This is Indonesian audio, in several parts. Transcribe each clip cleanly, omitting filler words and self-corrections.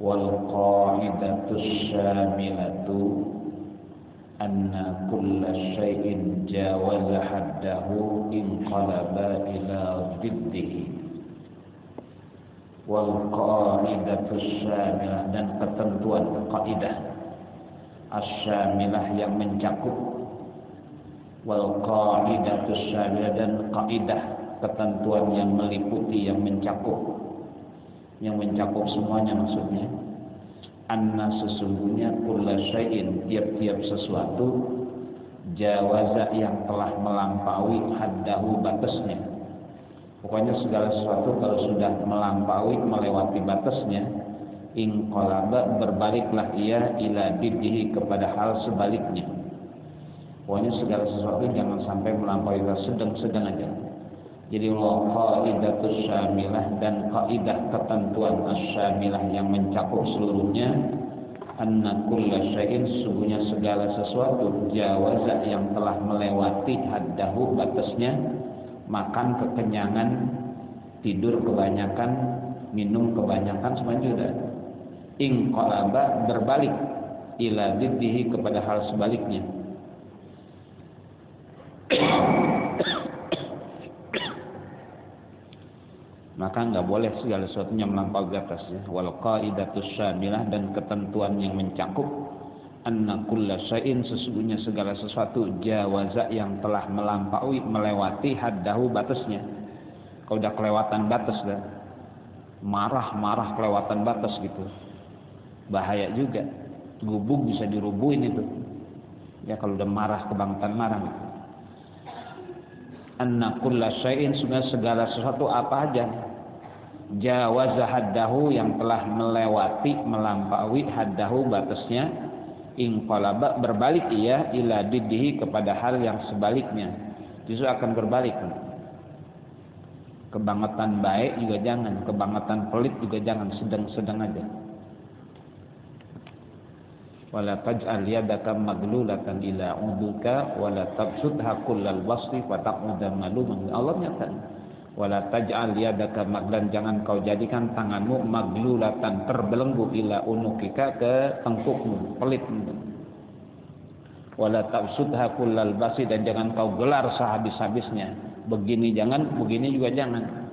wal qa'idatus syamilatu anna kulla syai'in jawaza haddahu inqalaba ila diddihi. Wal qa'idatus syamilah, dan ketentuan kaidah asyamilah yang mencakup. Wal qa'idatus syamilah, dan kaidah ketentuan yang meliputi, yang mencakup semuanya. Maksudnya anna sesungguhnya kulla syai'in, tiap-tiap sesuatu, jawaza yang telah melampaui haddahu batasnya. Pokoknya segala sesuatu kalau sudah melampaui, melewati batasnya, inqalaba berbaliklah ia ila diddihi kepada hal sebaliknya. Pokoknya segala sesuatu jangan sampai melampaui, sedang-sedang aja. Jadi qaidatus syamilah, dan kaidah ketentuan asyamilah yang mencakup seluruhnya, anna kulla syai'in, sesungguhnya segala sesuatu, jawaza yang telah melewati haddahu batasnya, makan kekenyangan, tidur kebanyakan, minum kebanyakan, semuanya sudah. Inqalaba berbalik ila diddihi kepada hal sebaliknya. Maka nggak boleh segala sesuatunya melampaui batasnya. Wal qaidatus syamilah, dan ketentuan yang mencakup, anna kulla syai'in, sesungguhnya segala sesuatu, jawaza yang telah melampaui, melewati haddahu batasnya. Kalau udah kelewatan batas dah, marah kelewatan batas gitu, bahaya juga. Gubuk bisa dirubuhin itu ya kalau udah marah, kebangetan marah. Anna kulla syai'in, segala sesuatu apa aja, jawaza haddahu, yang telah melewati, melampaui haddahu batasnya, inqalaba berbalik ia ila diddihi kepada hal yang sebaliknya. Justru akan berbalik. Kebangetan baik juga jangan, kebangetan pelit juga jangan, sedang-sedang aja. Wala taj'al yadaka maglulatan ila uduka wala tabsutha kullal basti fataq'uda maluman. Allah nyatakan, wala taj'al yadaka maglan, jangan kau jadikan tanganmu maglulatan, terbelenggu, ila unukika, ke tengkukmu, pelit. Wala tabsutha kullal basti, dan jangan kau gelar sehabis-habisnya. Begini jangan, begini juga jangan.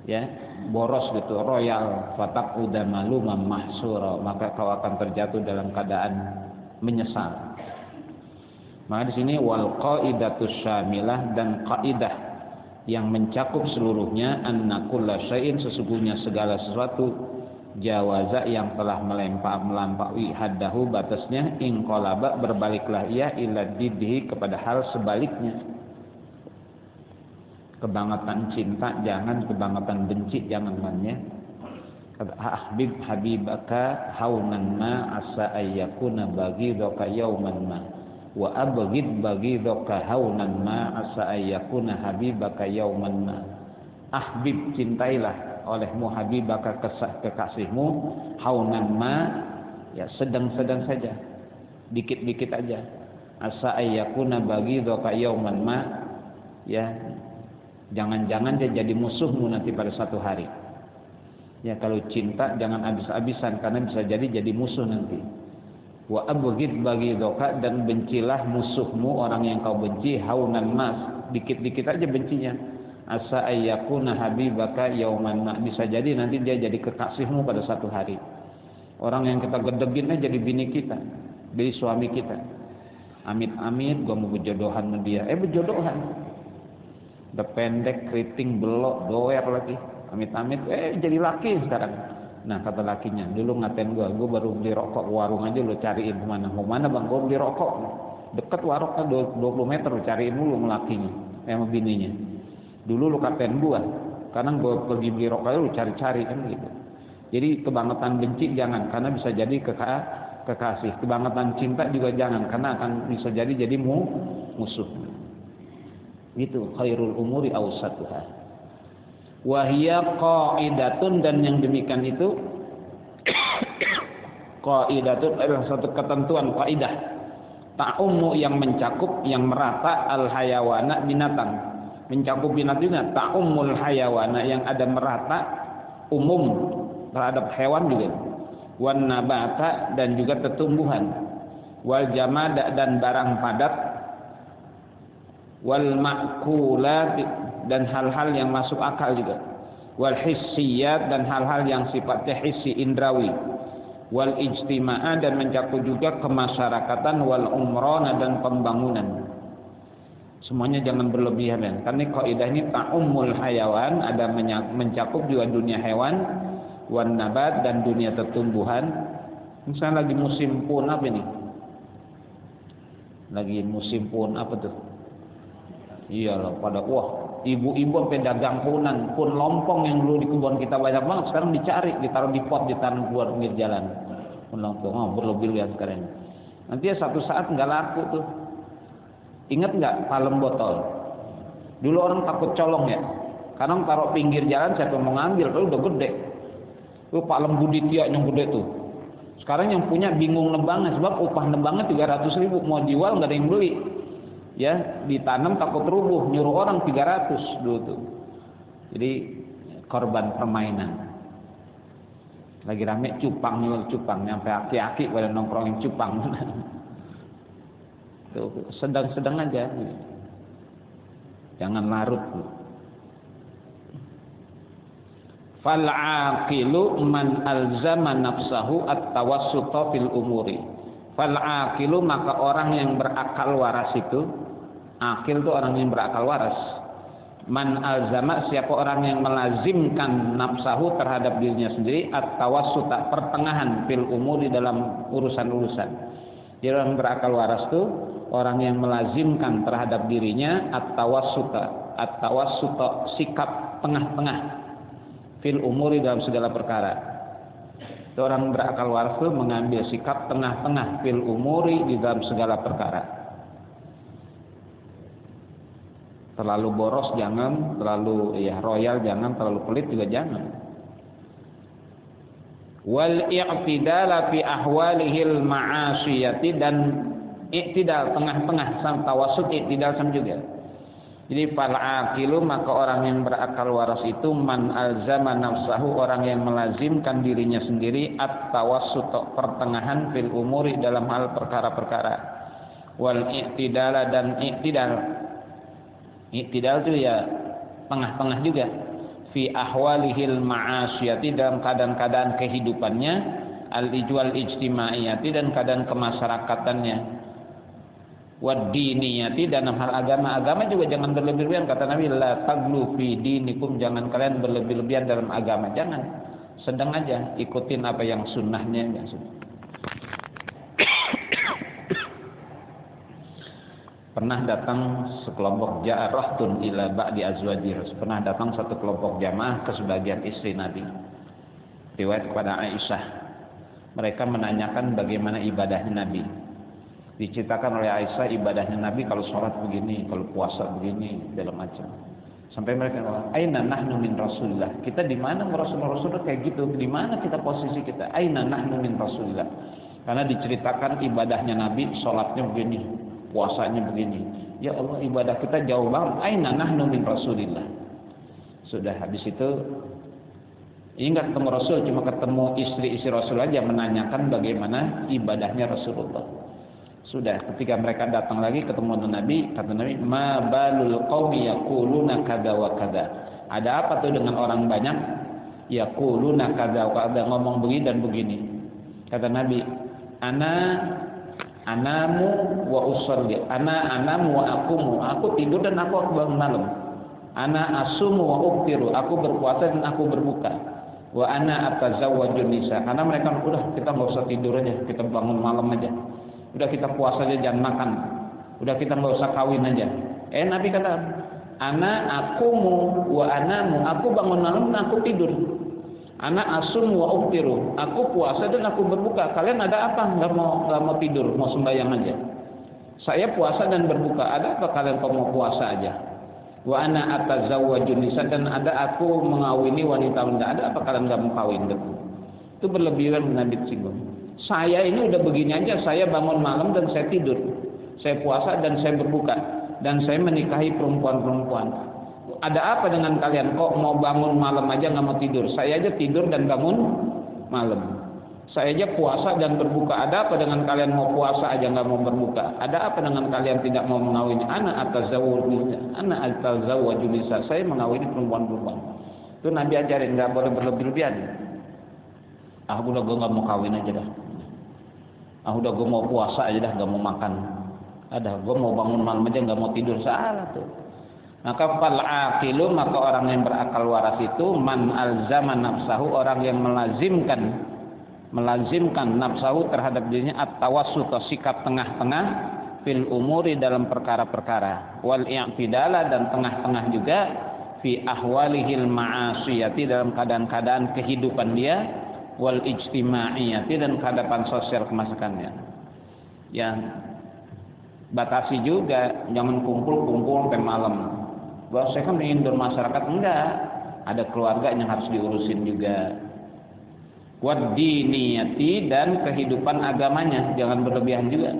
Ya, boros gitu, royal. Fataq'uda maluman mahsura, maka kau akan terjatuh dalam keadaan menyesal. Maka di sini wal qaidatus syamilah, dan kaidah yang mencakup seluruhnya, anna kulla syai'in, sesungguhnya segala sesuatu, jawaza yang telah melampaui haddahu batasnya, inqalaba berbaliklah ia ila diddihi kepada hal sebaliknya. Kebangetan cinta jangan, kebangetan benci jangan, ya. Ahbib habibaka haunan ma asa ayyakuna baghidaka yauman ma, wa abghid baghidaka haunan ma asa ayyakuna habibaka yauman ma. Ahbib, cintailah olehmu, habibaka, kekasihmu, haunan ma, ya sedang-sedang saja, dikit-dikit aja. Asa ayyakuna baghidaka yauman ma, ya jangan-jangan dia jadi musuhmu nanti pada satu hari. Ya, kalau cinta jangan habis-habisan, karena bisa jadi musuh nanti. Wa abghid baghidaka, dan bencilah musuhmu, orang yang kau benci, haunan mas, dikit-dikit aja bencinya. Asa ayyakuna habibaka yauman ma, bisa jadi nanti dia jadi kekasihmu pada satu hari. Orang yang kita gedeginnya jadi bini kita, jadi suami kita. Amit-amit gua mau berjodohan sama dia, berjodohan. Udah pendek, keriting, belok, doer lagi, amit-amit, jadi laki sekarang. Nah, kata lakinya, dulu ngatain gua baru beli rokok warung aja, lo cariin kemana? Mau mana bang? Gua beli rokok, deket warungnya 20 meter, lo cariin dulu lakinya, sama bininya. Dulu lo katain gua, karena gua pergi beli rokok lo cari-cari kan gitu. Jadi kebangetan benci jangan, karena bisa jadi kekasih. Kebangetan cinta juga jangan, karena akan bisa jadi musuh. Itu khairul umuri awsatuha. Wa hiya qaidatun, dan yang demikian itu qaidatun adalah satu ketentuan, kaidah ta'ummu, yang mencakup, yang merata, al hayawana, binatang, mencakup binatang juga. Ta'ummul hayawana, yang ada merata, umum terhadap hewan juga. wan nabata dan juga tumbuhan, wal jamada dan barang padat, wal ma'kulat dan hal-hal yang masuk akal juga, wal hissiyat dan hal-hal yang sifatnya hissi indrawi, wal ijtima'a dan mencakup juga kemasyarakatan, wal umrana dan pembangunan. Semuanya jangan berlebihan kan. Karena kaidah ini ta'ummul hayawan, ada mencakup juga dunia hewan, wan nabat dan dunia tumbuhan. Misalnya lagi musim pun apa ini? Lagi musim pun apa tuh? Iyalah pada ibu-ibu sampai dagang punan, pun lompong yang dulu di kebun kita banyak banget sekarang dicari, ditaruh di pot, ditanam keluar pinggir jalan. Pun lompong berlebihan sekarang. Nanti satu saat nggak laku tuh. Ingat nggak palem botol? Dulu orang takut colong ya. Kadang taruh pinggir jalan siapa mau ngambil, kalau udah gede. Tuh palem Buditya yang gede tuh. Sekarang yang punya bingung nebangnya sebab upah nebangnya 300.000, mau jual nggak ada yang beli. Ya, ditanam takut rubuh, nyuruh orang 300 dulu tuh. Jadi korban permainan. Lagi rame cupang, nyuruh cupang, nyampe aki-aki pada nongkrongin cupang. Sedang-sedang aja, jangan larut. Fal aqilu man alzama nafsahu at-tawassuta fil umuri. Fal aqilu maka orang yang berakal waras itu, akil itu orang yang berakal waras. Man alzama siapa orang yang melazimkan nafsahu terhadap dirinya sendiri at-tawassuta pertengahan fil umuri dalam urusan-urusan. Jadi orang berakal waras itu orang yang melazimkan terhadap dirinya at-tawassuta sikap tengah-tengah fil umuri dalam segala perkara. Itu orang berakal waras itu mengambil sikap tengah-tengah fil umuri di dalam segala perkara. Terlalu boros jangan, terlalu royal jangan, terlalu pelit juga jangan. Wal i'tidal fi ahwalihil ma'asiyati dan i'tidal tengah-tengah sama tawassut i'tidal sama juga. Jadi fal aqilu maka orang yang berakal waras itu man alzama nafsahu orang yang melazimkan dirinya sendiri at-tawassut pertengahan fil umuri dalam hal perkara-perkara. Wal i'tidal dan i'tidal itu ya tengah-tengah juga fi ahwalihil ma'asiyati dalam keadaan-keadaan kehidupannya al-ijwal ijtimaiyati dan keadaan kemasyarakatannya wad diniyati dan dalam hal agama juga jangan berlebih-lebihan kata Nabi la taglu fi dinikum jangan kalian berlebih-lebihan dalam agama jangan sedang aja ikutin apa yang sunnahnya ya sunnah. Pernah datang sekelompok ja'arahtun ila ba'di azwajir. Pernah datang satu kelompok jamaah ke sebagian istri Nabi. Riwayat kepada Aisyah. Mereka menanyakan bagaimana ibadahnya Nabi. Diceritakan oleh Aisyah ibadahnya Nabi kalau sholat begini, kalau puasa begini, dalam macam. Sampai mereka bilang, "Aina nahnu min Rasulillah?" Kita di mana Rasulullah kayak gitu? Di mana kita posisi kita? Aina nahnu min Rasulillah? Karena diceritakan ibadahnya Nabi, sholatnya begini, puasanya begini. Ya Allah, ibadah kita jauh banget. Aina nahnu min Rasulillah. Sudah habis itu ingat ketemu Rasul, cuma ketemu istri-istri Rasul aja menanyakan bagaimana ibadahnya Rasulullah. Sudah ketika mereka datang lagi ketemu dengan Nabi, kata Nabi, "Ma balul qaumi yaquluna kadza wa kadza." Ada apa tuh dengan orang banyak yaquluna kadza wa kadza ngomong begini dan begini. Kata Nabi, anamu wa usolli, anamu wa akumu, aku tidur dan aku bangun malam. Ana asumu wa uftiru, aku berpuasa dan aku berbuka. Wa ana atazawwajun nisa, karena mereka udah kita nggak usah tidur aja, kita bangun malam aja. Udah kita puasa aja jangan makan. Udah kita nggak usah kawin aja. Nabi kata, ana akumu wa anamu, aku bangun malam dan aku tidur. Ana asum wa uftiru, aku puasa dan aku berbuka. Kalian ada apa? Nggak mau tidur, mau sembahyang aja. Saya puasa dan berbuka. Ada apa kalian kok mau puasa aja? Wa ana atazawwajun nisa, dan ada aku mengawini wanita muda. Ada apa kalian nggak mau kawin? Itu berlebihan Nabi singgung. Saya ini udah begini aja, saya bangun malam dan saya tidur. Saya puasa dan saya berbuka dan saya menikahi perempuan-perempuan. Ada apa dengan kalian? Kok mau bangun malam aja nggak mau tidur? Saya aja tidur dan bangun malam. Saya aja puasa dan berbuka. Ada apa dengan kalian mau puasa aja nggak mau berbuka? Ada apa dengan kalian tidak mau mengawini? Ana atazawwaju nisa. Saya mengawini perempuan-perempuan. Itu Nabi ajarin nggak boleh berlebih-lebihan. Udah gue nggak mau kawin aja dah. Udah gue mau puasa aja dah, nggak mau makan. Gue mau bangun malam aja nggak mau tidur. Salah tuh. Maka fal aqilu, maka orang yang berakal waras itu man alzama nafsahu, orang yang melazimkan nafsahu terhadap dirinya at-tawassut, sikap tengah-tengah fil umuri dalam perkara-perkara, wal i'tidala dan tengah-tengah juga fi ahwalihil ma'asiyati dalam keadaan-keadaan kehidupan dia, wal ijtimaiyati dan keadaan sosial kemasakannya. Ya, batasi juga, jangan kumpul-kumpul sampai malam. Saya kan ingin bermasyarakat, enggak. Ada keluarga yang harus diurusin juga. Wad diniyati dan kehidupan agamanya, jangan berlebihan juga.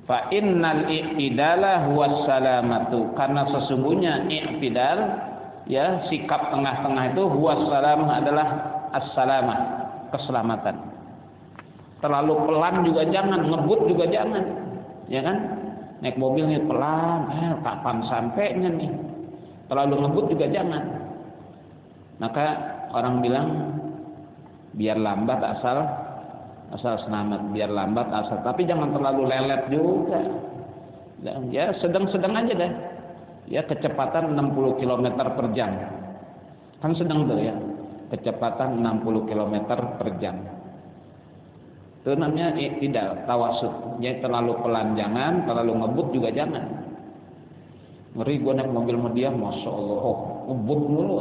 Fa innal i'tidala huwas salamatu, karena sesungguhnya i'tidal, ya, sikap tengah-tengah itu huwas salamah adalah as-salamah, keselamatan. Terlalu pelan juga jangan, ngebut juga jangan, ya kan? Naik mobil nih pelan, kapan sampainya nih? Terlalu ngebut juga jangan. Maka orang bilang biar lambat asal selamat, biar lambat asal, tapi jangan terlalu lelet juga. Ya sedang-sedang aja deh. Ya kecepatan 60 km per jam. Kan sedang tuh ya. Kecepatan 60 km per jam. Itu namanya tidak tawasud. Jadi terlalu pelan jangan, terlalu ngebut juga jangan. Ngeri gue naik mobil sama dia, masya Allah, ngebut mulu.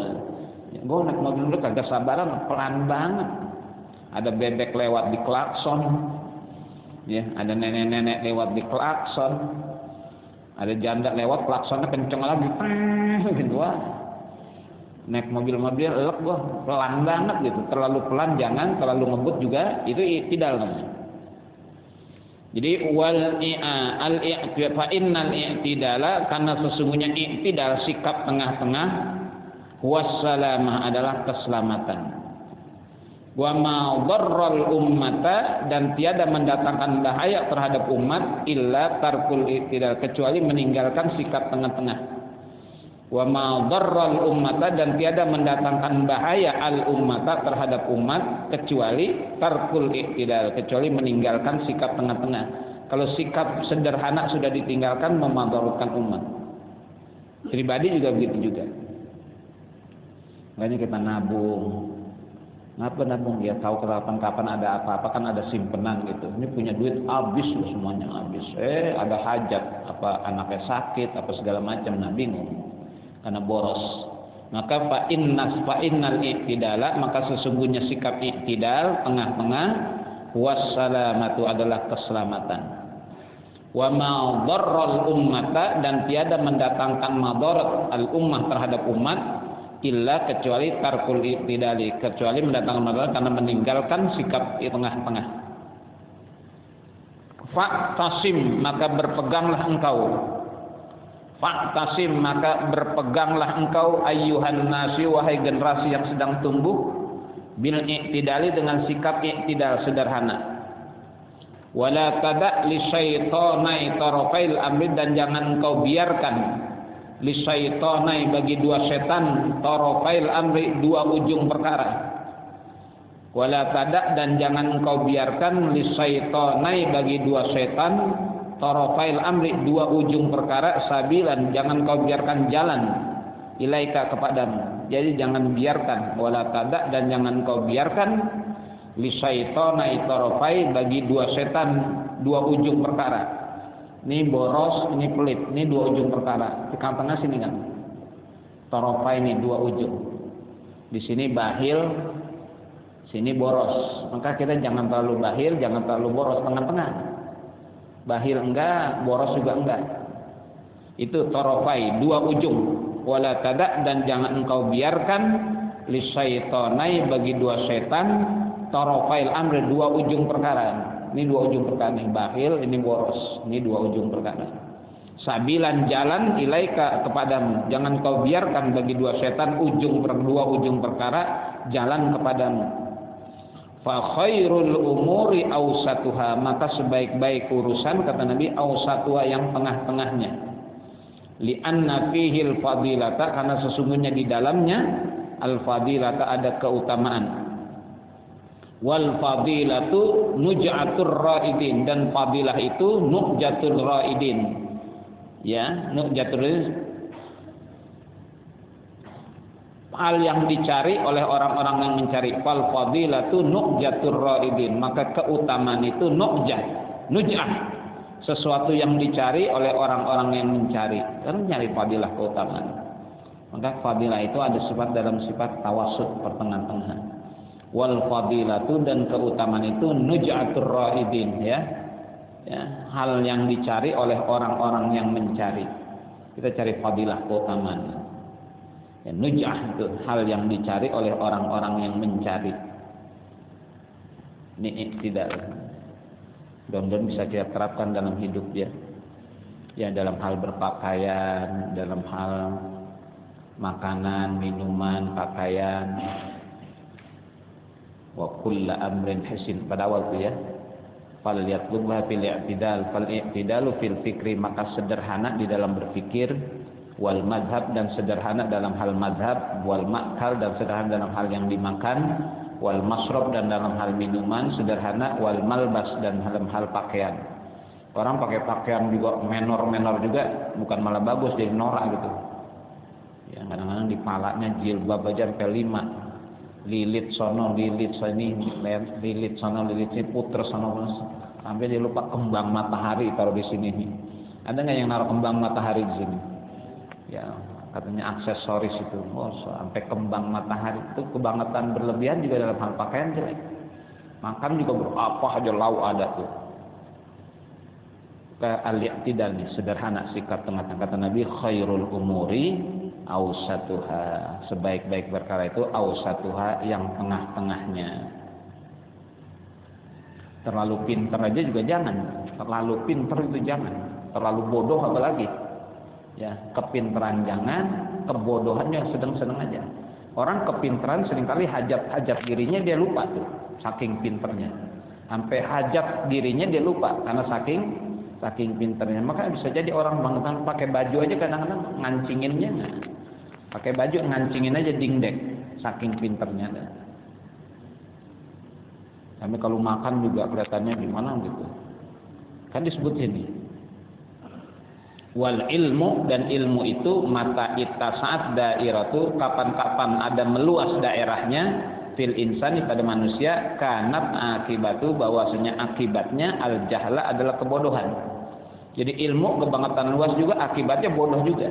Gue naik mobil dulu kagak sabaran, pelan banget. Ada bebek lewat di klakson, ya, ada nenek-nenek lewat di klakson, ada janda lewat klaksonnya kenceng lagi, gitu. Naik mobil-mobil elek gue pelan banget gitu, terlalu pelan jangan, terlalu ngebut juga, itu i'tidal namanya. Jadi fa innal i'tidala, karena sesungguhnya i'tidal, sikap tengah-tengah, wassalamah adalah keselamatan. Wa ma dharral ummata, dan tiada mendatangkan bahaya terhadap umat illa tarkul i'tidal, kecuali meninggalkan sikap tengah-tengah. Wa ma dharral ummata, dan tiada mendatangkan bahaya al ummata terhadap umat kecuali tarkul i'tidal, kecuali meninggalkan sikap tengah-tengah. Kalau sikap sederhana sudah ditinggalkan memadaratkan umat. Pribadi juga begitu juga. Makanya kita nabung. Ngapa nabung? Ya tahu kapan ada apa-apa, kan ada simpenan gitu. Ini punya duit habis semuanya habis. Ada hajat, apa anaknya sakit, apa segala macam, nah bingung karena boros. Maka fa innal i'tidala, maka sesungguhnya sikap i'tidal, tengah-tengah, wassalamatu adalah keselamatan. Wa ma dharral ummata, dan tiada mendatangkan madarat al ummah terhadap umat illa, kecuali tarkul i'tidali, kecuali mendatangkan madarat karena meninggalkan sikap tengah-tengah. Fa'tasim, maka berpeganglah engkau. Fa'tasim, maka berpeganglah engkau, ayyuhan nasi, wahai generasi yang sedang tumbuh, bil i'tidali, dengan sikap i'tidal, sederhana. Wala tada' li syaitonai tarafail amri, dan jangan engkau biarkan li syaitonai, bagi dua setan, tarafail amri, dua ujung perkara. Wala tada', dan jangan engkau biarkan li syaitonai, bagi dua setan, tarafail amri, dua ujung perkara, sabilan, jangan kau biarkan jalan, ilaika, kepadamu. Jadi jangan biarkan, wala tada', dan jangan kau biarkan li syaitonai tarafai, bagi dua setan, dua ujung perkara. Ini boros, ini pelit, ini dua ujung perkara. Di tengah sini kan, tarafai ini dua ujung. Di sini bahil, sini boros. Maka kita jangan terlalu bahil, jangan terlalu boros, tengah-tengah. Bahil enggak, boros juga enggak. Itu tarafai, dua ujung. Wala tada', dan jangan engkau biarkan li syaitonai, bagi dua setan, tarafail amri, dua ujung perkara. Ini dua ujung perkara, ini bahil, ini boros. Ini dua ujung perkara. Sabilan, jalan, ilaika, kepadamu. Jangan kau biarkan bagi dua setan dua ujung perkara jalan kepadamu. Fa khairul umuri awsatuha, maka sebaik-baik urusan kata Nabi awsatuha, yang tengah-tengahnya. Li'anna fihil fadilata, karena sesungguhnya di dalamnya al fadilata ada keutamaan. Wal fadilatu nuj'atur raidin, dan fadilah itu nuj'atul raidin. Ya, nuj'atul, hal yang dicari oleh orang-orang yang mencari. Fal fadilatu nuj'atur raidin, maka keutamaan itu nuj'ah, sesuatu yang dicari oleh orang-orang yang mencari. Karena mencari fadilah, keutamaan. Maka fadilah itu ada sifat dalam sifat tawasud, pertengahan-tengahan. Wal fadilatu, dan keutamaan itu nuj'atur raidin, ya, hal yang dicari oleh orang-orang yang mencari. Kita cari fadilah, keutamaan. Ya, nuj'ah itu hal yang dicari oleh orang-orang yang mencari. Ini tidak, mudah-mudahan bisa kita terapkan dalam hidup ya. Ya, dalam hal berpakaian, dalam hal makanan, minuman, pakaian. Wa kulla amrin hasin, pada awal itu ya. Fal yatlubha fil i'tidal, fal i'tidalu fil fikri, maka sederhana di dalam berfikir. Wal madhab, dan sederhana dalam hal madhab. Wal ma'kal, dan sederhana dalam hal yang dimakan. Wal masrob, dan dalam hal minuman sederhana. Wal malbas, dan dalam hal pakaian. Orang pakai pakaian juga menor-menor juga, bukan malah bagus, jadi norak gitu ya. Kadang-kadang di palanya jilbab aja sampai 5, lilit sono, lilit sini, lilit sono, lilit sini, puter sono, sampai dia lupa kembang matahari taruh di sini nih. Ada nggak yang naruh kembang matahari di sini? Ya, katanya aksesoris itu. Oh, sampai kembang matahari, itu kebangetan berlebihan juga dalam hal pakaian jelek. Makan juga berapa aja lauk ada tuh. Al-i'tidal nih, sederhana, sikap tengah-tengah. Kata Nabi, khairul umuri awsatuha, sebaik-baik perkara itu awsatuha, yang tengah-tengahnya. Terlalu pintar aja juga jangan. Terlalu pintar itu jangan. Terlalu bodoh apalagi. Ya, kepintaran jangan, kebodohannya sedang-sedang aja. Orang kepintaran seringkali hajat dirinya dia lupa tuh, saking pinternya. Sampai hajat dirinya dia lupa karena saking pinternya. Maka bisa jadi orang bangetan pakai baju aja kadang-kadang ngancinginnya nggak. Pakai baju ngancingin aja dingdek, saking pinternya. Tapi kalau makan juga kelihatannya gimana gitu. Kan disebut ini. Wal ilmu, dan ilmu itu mata ittasaat dairatu, kapan-kapan ada meluas daerahnya, fil insani, pada manusia, kanat akibatu, bahwasanya akibatnya al jahla adalah kebodohan. Jadi ilmu kebangetan luas juga akibatnya bodoh juga.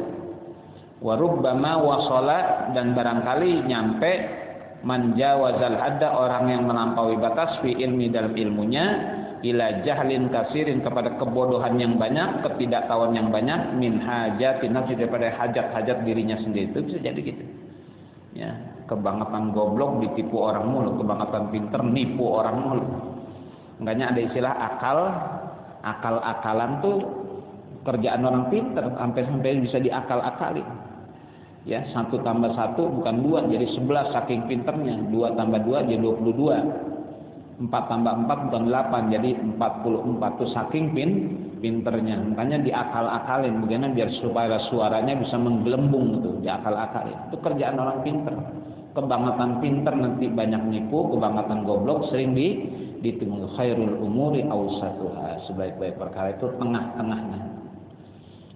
Wa rubbama wasala, dan barangkali nyampe manjawazal hadda, orang yang melampaui batas fi ilmi, dalam ilmunya, ila jahlin kasirin, kepada kebodohan yang banyak, ketidaktahuan yang banyak, min hajatin nafsi, daripada hajat-hajat dirinya sendiri. Itu bisa jadi gitu ya. Kebangetan goblok ditipu orang mulu, kebangetan pinter nipu orang mulu. Makanya ada istilah akal-akalan tuh kerjaan orang pinter, sampai bisa diakal-akalin ya. 1 tambah 1 bukan 2 jadi 11 saking pinternya. 2 tambah 2 jadi 22. 4 tambah 4 bukan 8 jadi 44, tuh saking pinternya. Makanya diakal-akalin bagaimana biar supaya suaranya bisa menggelembung gitu, diakal-akalin. Itu kerjaan orang pinter. Kebangetan pinter nanti banyak nipu, kebangetan goblok sering ditunggu. Khairul umuri awsatuha, sebaik-baik perkara itu tengah-tengahnya.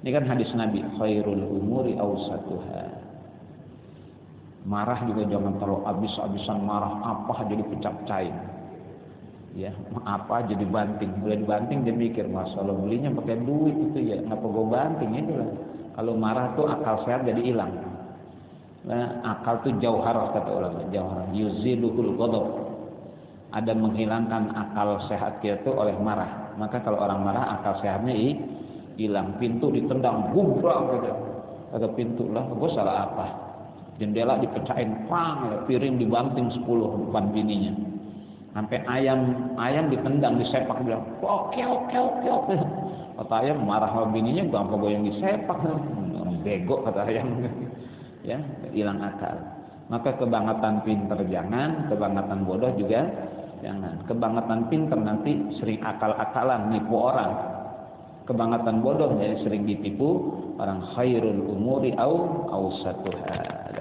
Ini kan hadis Nabi, khairul umuri awsatuha. Marah juga jangan terlalu habis-habisan marah, apa jadi pecah-pecahin. Ya, apa jadi banting, boleh dibanting dia mikir, masalah belinya pakai duit itu ya, ngapa gue banting itu lah. Kalau marah tuh akal sehat jadi hilang. Nah, akal tuh jauhar, kata ulama, jauhar yuziluhul ghadab, ada menghilangkan akal sehat kita tuh oleh marah. Maka kalau orang marah akal sehatnya hilang. Pintu ditendang gubrak gitu, kata pintu lah, gue salah apa? Jendela dipecahin, pang, piring dibanting 10 depan bininya. Sampai ayam ditendang, disepak, bilang keok. Kata ayam marah sama bininya, apa gue yang disepak? Bego, kata ayam. Ya, hilang akal. Maka kebangetan pinter jangan, kebangetan bodoh juga Jangan. Kebangetan pinter nanti sering akal-akalan nipu orang. Kebangetan bodoh jadi sering ditipu orang. Khairul umuri awsatuha.